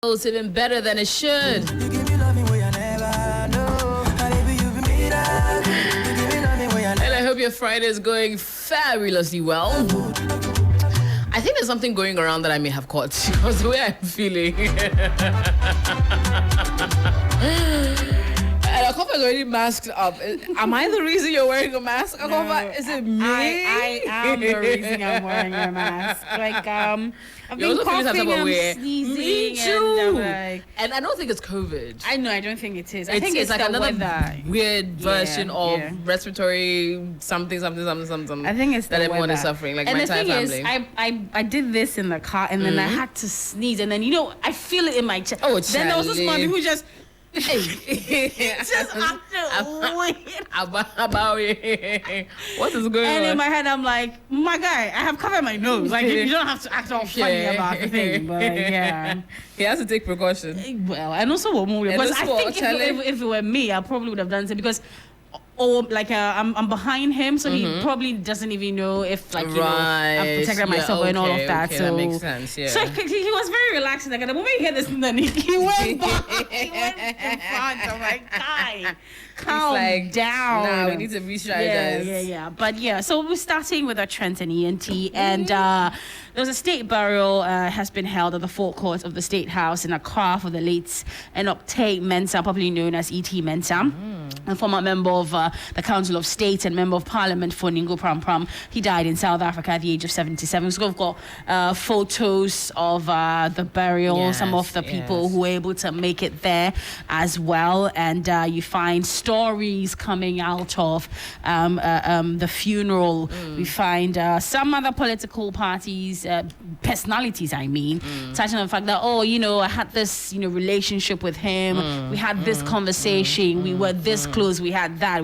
It's even better than it should. And I hope your Friday is going fabulously well. I think there's something going around that I may have caught because the way I'm feeling. And Akorfa is already masked up. Am I the reason you're wearing a mask, Akorfa? No, is it me? I am the reason I'm wearing a mask. Like, I've been coughing and sneezing. Me too. And, and I don't think it's COVID. I know, I don't think it is. I think it's like the another weather. weird version of respiratory something. I think it's that everyone is suffering, like and my the entire thing family. Is, I did this in the car, and then I had to sneeze, and then I feel it in my chest. Oh, then there was this mommy who just just about what is going on? And in my head, I'm like, my guy, I have covered my nose. Like, you don't have to act all funny about the thing. But yeah, he has to take precaution. Well, and also what more? Because I think if it were me, I probably would have done it because. Or like I'm behind him, so he probably doesn't even know if I'm protecting myself and all of that. Okay, so that makes sense. Yeah. So he was very relaxed. Like at the moment he heard this, then he went back. He went in front. I'm like, guy, calm down. Nah, we need to re-strategize. Yeah. But yeah, so we're starting with our Trent and ENT, and there was a state burial has been held at the forecourt of the State House in Akorfa for the late Enokte Mensah, popularly known as E.T. Mensah. A former member of the Council of State and member of Parliament for Ningo Pram Pram. He died in South Africa at the age of 77. So we've got photos of the burial, some of the people who were able to make it there as well. And you find stories coming out of the funeral. We find some other political parties, personalities, touching on the fact that, I had this, relationship with him. We had this conversation. We were this close. We had that.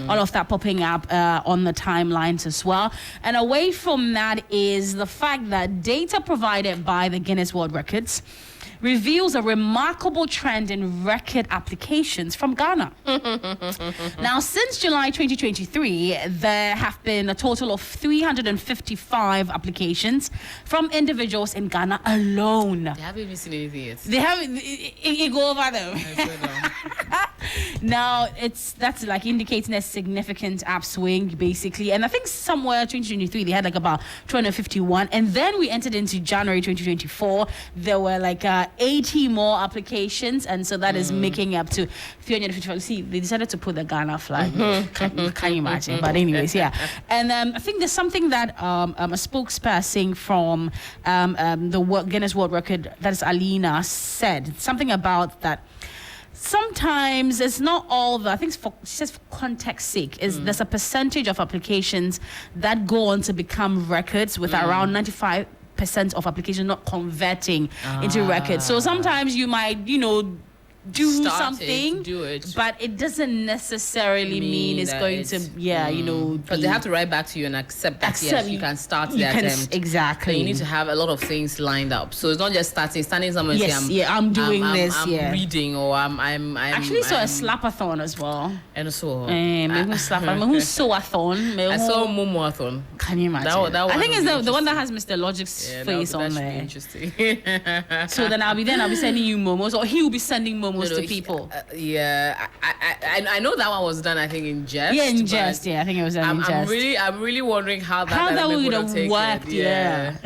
All of that popping up on the timelines as well. And away from that is the fact that data provided by the Guinness World Records reveals a remarkable trend in record applications from Ghana. Now, since July 2023, there have been a total of 355 applications from individuals in Ghana alone. They haven't even seen anything yet. They haven't. It go over them. Now, that's like indicating a significant upswing, basically. And I think somewhere 2023, they had like about 251. And then we entered into January 2024. There were like 80 more applications, and so that is making up to 355. See, they decided to put the Ghana flag. Can you imagine? But anyways, yeah. And I think there's something that a spokesperson from the Guinness World Record, that is Alina, said. Something about that. Sometimes it's not all the, I think she says for context sake, there's a percentage of applications that go on to become records with around 95% of applications not converting into records. So sometimes you might, do it, but it doesn't necessarily mean it's going to, but they have to write back to you and accept that yes, you can start the attempt. Exactly. So you need to have a lot of things lined up. So it's not just standing somewhere and saying, I'm doing this. I'm reading, or I'm actually saw a slapathon as well. And so who's so-a-thon? I saw Momo-a-thon. Can you imagine? That I think it's the one that has Mr. Logic's face on there. Interesting. So then I'll be sending you momos, or he will be sending momos to people. I know that one was done, I think, in jest. Yeah, in jest. Yeah, I think it was done in jest. I'm really wondering how that would have worked. Yeah.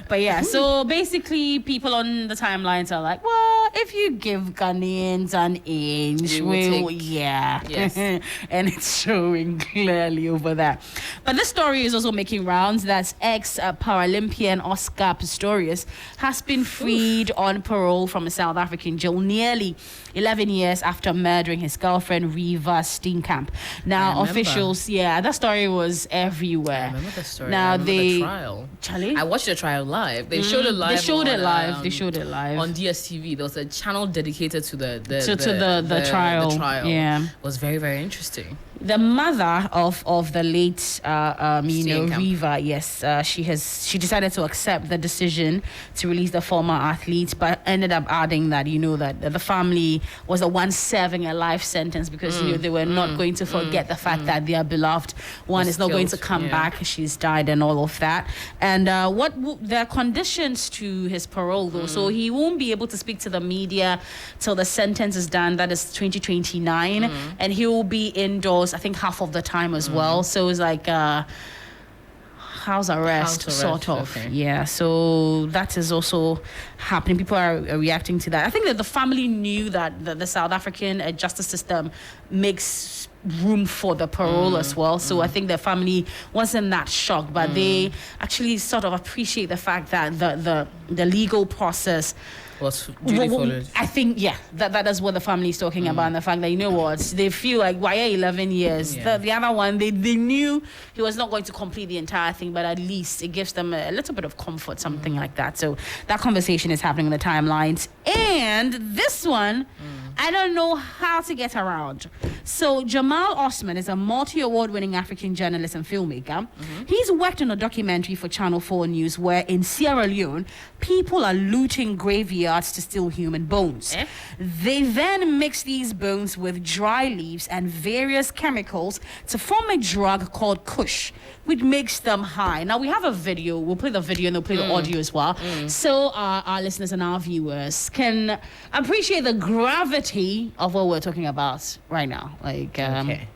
But yeah, so basically, people on the timelines are like, well, if you give Ghanaians an inch, yes. And it's showing clearly over there. But this story is also making rounds that ex-Paralympian Oscar Pistorius has been freed on parole from a South African jail nearly 11 years after murdering his girlfriend Reva Steenkamp. Now, officials, that story was everywhere. I remember the story. Now, the trial. Charlie? I watched the trial live. They showed it live. They showed it live on DSTV. There was a channel dedicated to the trial. The trial. Yeah, it was very, very interesting. The mother of the late Riva, yes, she decided to accept the decision to release the former athlete, but ended up adding that that the family was the one serving a life sentence because they were not going to forget the fact that their beloved one is not going to come back. She's died and all of that. And there are conditions to his parole though, so he won't be able to speak to the media till the sentence is done. That is 2029, and he will be indoors, I think, half of the time as well. So it's like house arrest, sort of. Okay. Yeah, so that is also happening. People are reacting to that. I think that the family knew that the South African justice system makes room for the parole as well. So I think the family wasn't that shocked, but they actually sort of appreciate the fact that the legal process was duly followed. I think, that is what the family is talking about, and the fact that, they feel like, why 11 years? The other one, they knew he was not going to complete the entire thing, but at least it gives them a little bit of comfort, something like that. So that conversation is happening on the timelines. And this one, I don't know how to get around. So Jamal Osman is a multi-award winning African journalist and filmmaker. He's worked on a documentary for Channel 4 News where in Sierra Leone, people are looting graveyards to steal human bones. They then mix these bones with dry leaves and various chemicals to form a drug called Kush, which makes them high. Now, we have a video. We'll play the video and they'll play the audio as well. So our listeners and our viewers can appreciate the gravity of what we're talking about right now. Like, okay.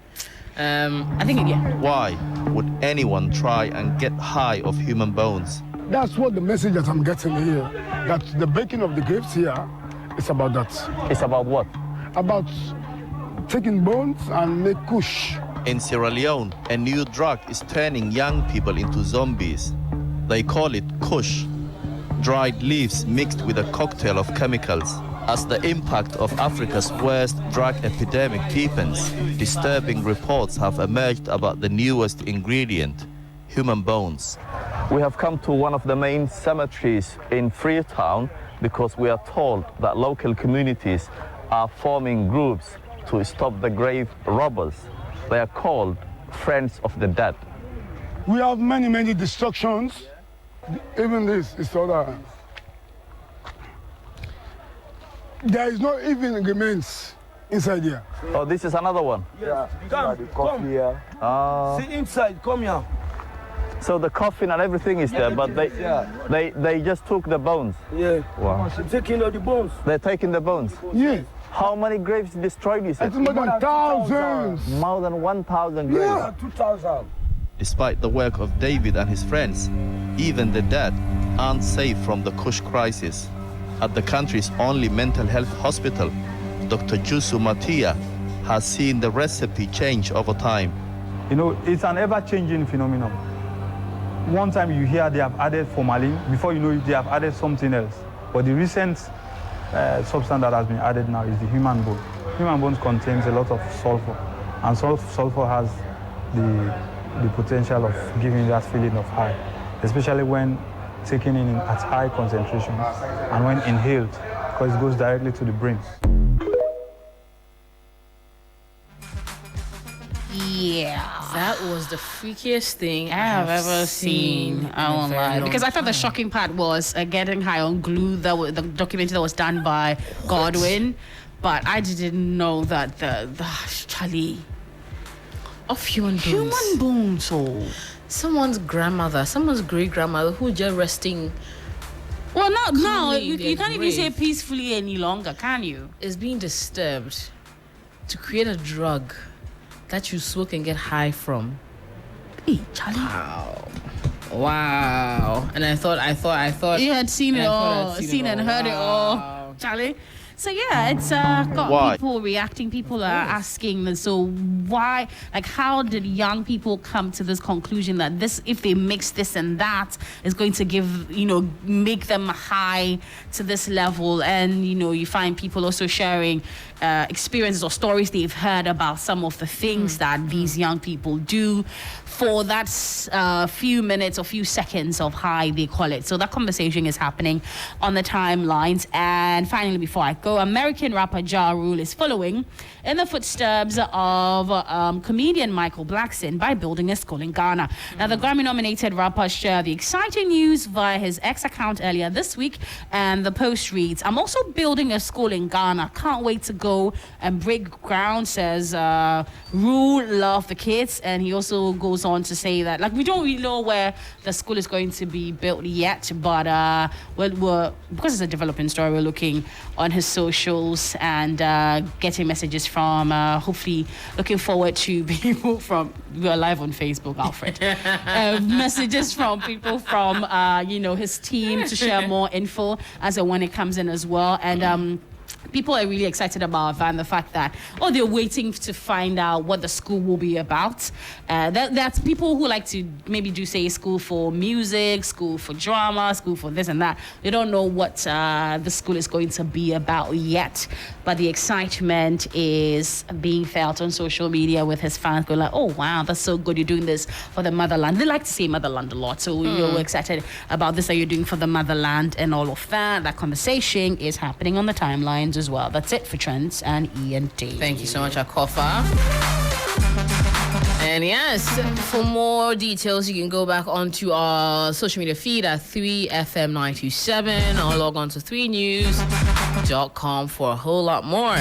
I think, Why would anyone try and get high of human bones? That's what the message that I'm getting here. That the baking of the grapes here is about that. It's about what? About taking bones and make kush. In Sierra Leone, a new drug is turning young people into zombies. They call it kush, dried leaves mixed with a cocktail of chemicals. As the impact of Africa's worst drug epidemic deepens, disturbing reports have emerged about the newest ingredient, human bones. We have come to one of the main cemeteries in Freetown because we are told that local communities are forming groups to stop the grave robbers. They are called Friends of the Dead. We have many destructions. Even this is other. There is not even remains inside here. Oh, this is another one? Yeah. Come here. See inside, come here. So the coffin and everything is there, but they just took the bones. Yeah. Wow. Taking all the bones. They're taking the bones? Yes. How many graves destroyed, you said? It's more than thousands. More than 1,000 graves? Yeah, 2,000. Despite the work of David and his friends, even the dead aren't safe from the Kush crisis. At the country's only mental health hospital, Dr. Jusu Matia has seen the recipe change over time. It's an ever-changing phenomenon. One time you hear they have added formalin, before you know it, they have added something else. But the recent substance that has been added now is the human bone. Human bones contains a lot of sulfur, and sulfur has the potential of giving that feeling of high, especially when taken in at high concentrations and when inhaled, because it goes directly to the brain. Yeah. That was the freakiest thing I have ever seen. I won't lie. Because I thought the shocking part was getting high on glue, the documentary that was done by Godwin. But I didn't know that the Charlie of human bones. Human bones, Someone's grandmother, someone's great-grandmother who just resting. Well, not now. You can't even grave. say peacefully any longer, can you? Is being disturbed to create a drug that you smoke and get high from. Hey, Charlie. Wow. And I thought you had seen it all, seen and heard it all, Wow. Charlie. So yeah, it's got Why? people reacting. People are asking, and so why? Like, how did young people come to this conclusion that this, if they mix this and that, is going to give, make them high to this level? And you find people also sharing experiences or stories they've heard about some of the things that these young people do for that few minutes or few seconds of high, they call it. So that conversation is happening on the timelines. And finally, before I go, Chicago, American rapper Ja Rule is following in the footsteps of comedian Michael Blackson by building a school in Ghana. Now, the Grammy-nominated rapper shared the exciting news via his X account earlier this week, and the post reads, "I'm also building a school in Ghana. Can't wait to go and break ground," says Rule. Love the kids. And he also goes on to say that, like, we don't really know where the school is going to be built yet, but because it's a developing story, we're looking on his socials and getting messages from, hopefully looking forward to people from, we are live on Facebook, Alfred, messages from people from, his team to share more info as and when it comes in as well. And people are really excited about that and the fact that, they're waiting to find out what the school will be about. That's people who like to maybe do, say, school for music, school for drama, school for this and that. They don't know what the school is going to be about yet. But the excitement is being felt on social media with his fans going like, "Oh, wow, that's so good. You're doing this for the motherland." They like to say motherland a lot. So we're excited about this that you're doing for the motherland and all of that. That conversation is happening on the timelines as well. That's it for Trends and ENT. Thank you so much, Akorfa. And yes, for more details, you can go back onto our social media feed at 3FM927 or log on to 3news.com for a whole lot more.